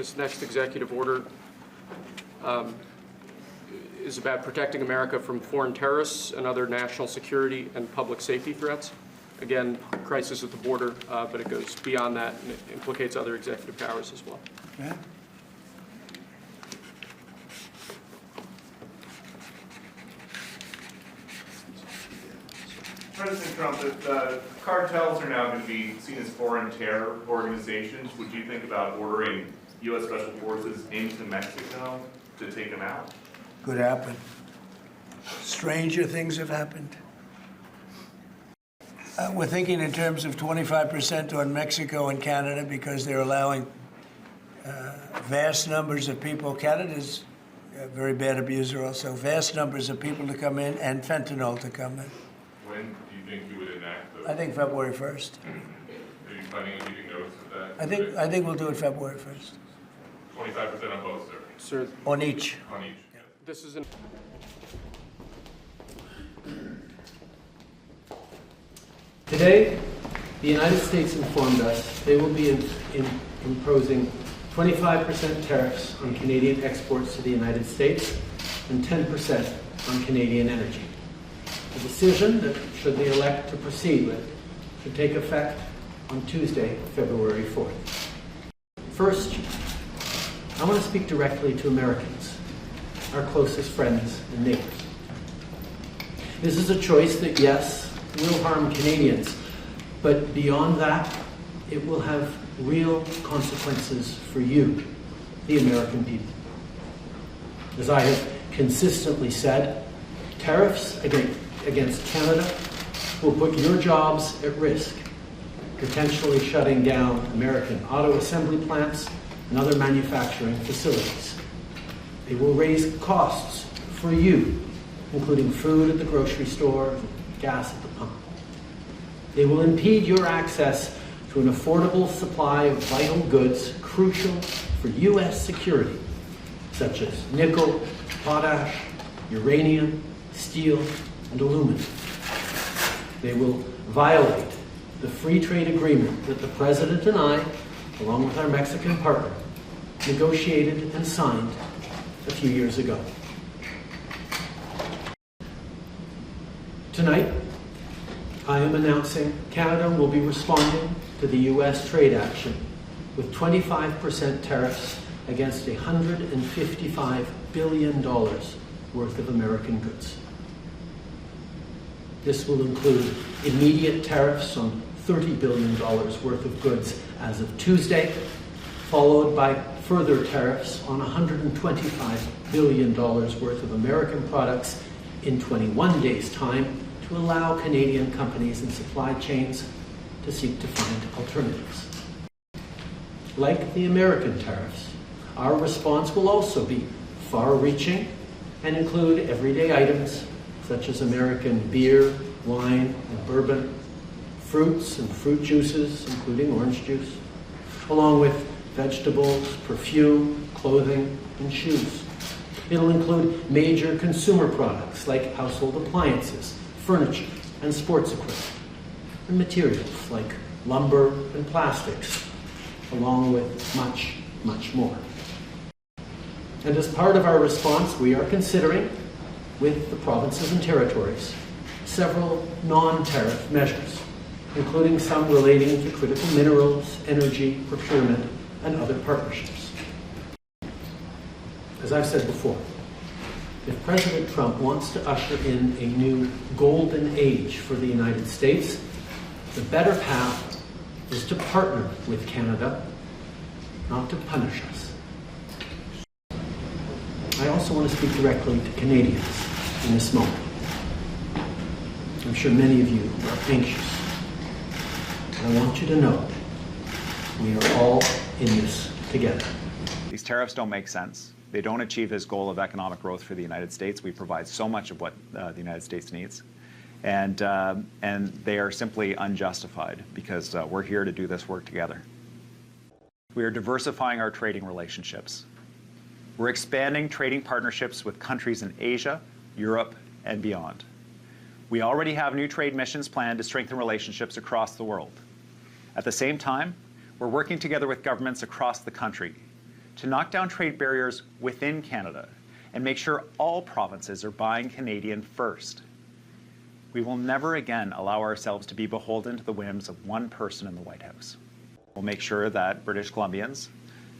This next executive order is about protecting America from foreign terrorists and other national security and public safety threats. Again, crisis at the border, but it goes beyond that and it implicates other executive powers as well. Okay. President Trump, if cartels are now going to be seen as foreign terror organizations, would you think about ordering U.S. Special Forces into Mexico to take them out? Could happen. Stranger things have happened. We're thinking in terms of 25% on Mexico and Canada because they're allowing vast numbers of people. Canada's a very bad abuser also. Vast numbers of people to come in and fentanyl to come in. When do you think you would enact those? I think February 1st. Are you planning on giving notice of that? I think we'll do it February 1st. 25% on both, sir? Sir, On each. On each? yeah, this is an Today, the United States informed us they will be imposing 25% tariffs on Canadian exports to the United States and 10% on Canadian energy. A decision that, should they elect to proceed with, should take effect on Tuesday, February 4th. First, I want to speak directly to Americans, our closest friends and neighbors. This is a choice that, yes, will harm Canadians, but beyond that, it will have real consequences for you, the American people. As I have consistently said, tariffs against Canada will put your jobs at risk, potentially shutting down American auto assembly plants and other manufacturing facilities. They will raise costs for you, including food at the grocery store, gas at the pump. They will impede your access to an affordable supply of vital goods crucial for U.S. security, such as nickel, potash, uranium, steel, and aluminum. They will violate the free trade agreement that the President and I, along with our Mexican partner, negotiated and signed a few years ago. Tonight, I am announcing Canada will be responding to the U.S. trade action with 25% tariffs against $155 billion worth of American goods. This will include immediate tariffs on $30 billion worth of goods as of Tuesday, followed by further tariffs on $125 billion worth of American products in 21 days' time to allow Canadian companies and supply chains to seek to find alternatives. Like the American tariffs, our response will also be far-reaching and include everyday items such as American beer, wine, and bourbon, fruits and fruit juices, including orange juice, along with vegetables, perfume, clothing, and shoes. It'll include major consumer products like household appliances, furniture, and sports equipment, and materials like lumber and plastics, along with much, much more. And as part of our response, we are considering, with the provinces and territories, several non-tariff measures, including some relating to critical minerals, energy, procurement, and other partnerships. As I've said before, if President Trump wants to usher in a new golden age for the United States, the better path is to partner with Canada, not to punish us. I also want to speak directly to Canadians in this moment. I'm sure many of you are anxious. And I want you to know we are all in this together. These tariffs don't make sense. They don't achieve this goal of economic growth for the United States. We provide so much of what the United States needs. And they are simply unjustified because we're here to do this work together. We are diversifying our trading relationships. We're expanding trading partnerships with countries in Asia, Europe, and beyond. We already have new trade missions planned to strengthen relationships across the world. At the same time, we're working together with governments across the country to knock down trade barriers within Canada and make sure all provinces are buying Canadian first. We will never again allow ourselves to be beholden to the whims of one person in the White House. We'll make sure that British Columbians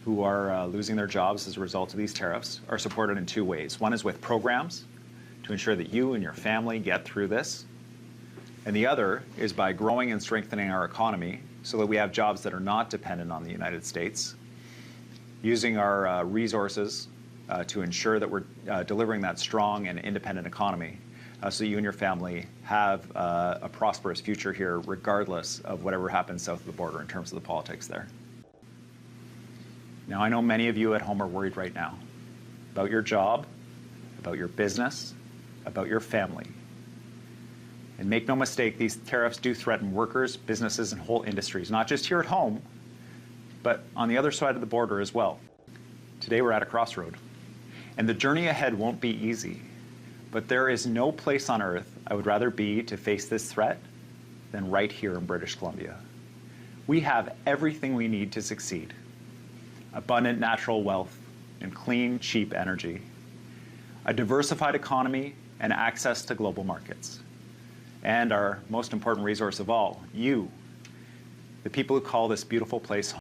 who are losing their jobs as a result of these tariffs are supported in two ways. One is with programs to ensure that you and your family get through this. And the other is by growing and strengthening our economy so that we have jobs that are not dependent on the United States, using our resources to ensure that we're delivering that strong and independent economy so you and your family have a prosperous future here regardless of whatever happens south of the border in terms of the politics there. Now, I know many of you at home are worried right now about your job, about your business, about your family. And make no mistake, these tariffs do threaten workers, businesses, and whole industries, not just here at home, but on the other side of the border as well. Today, we're at a crossroad. And the journey ahead won't be easy. But there is no place on earth I would rather be to face this threat than right here in British Columbia. We have everything we need to succeed. Abundant natural wealth and clean, cheap energy, a diversified economy, and access to global markets. And our most important resource of all, you, the people who call this beautiful place home.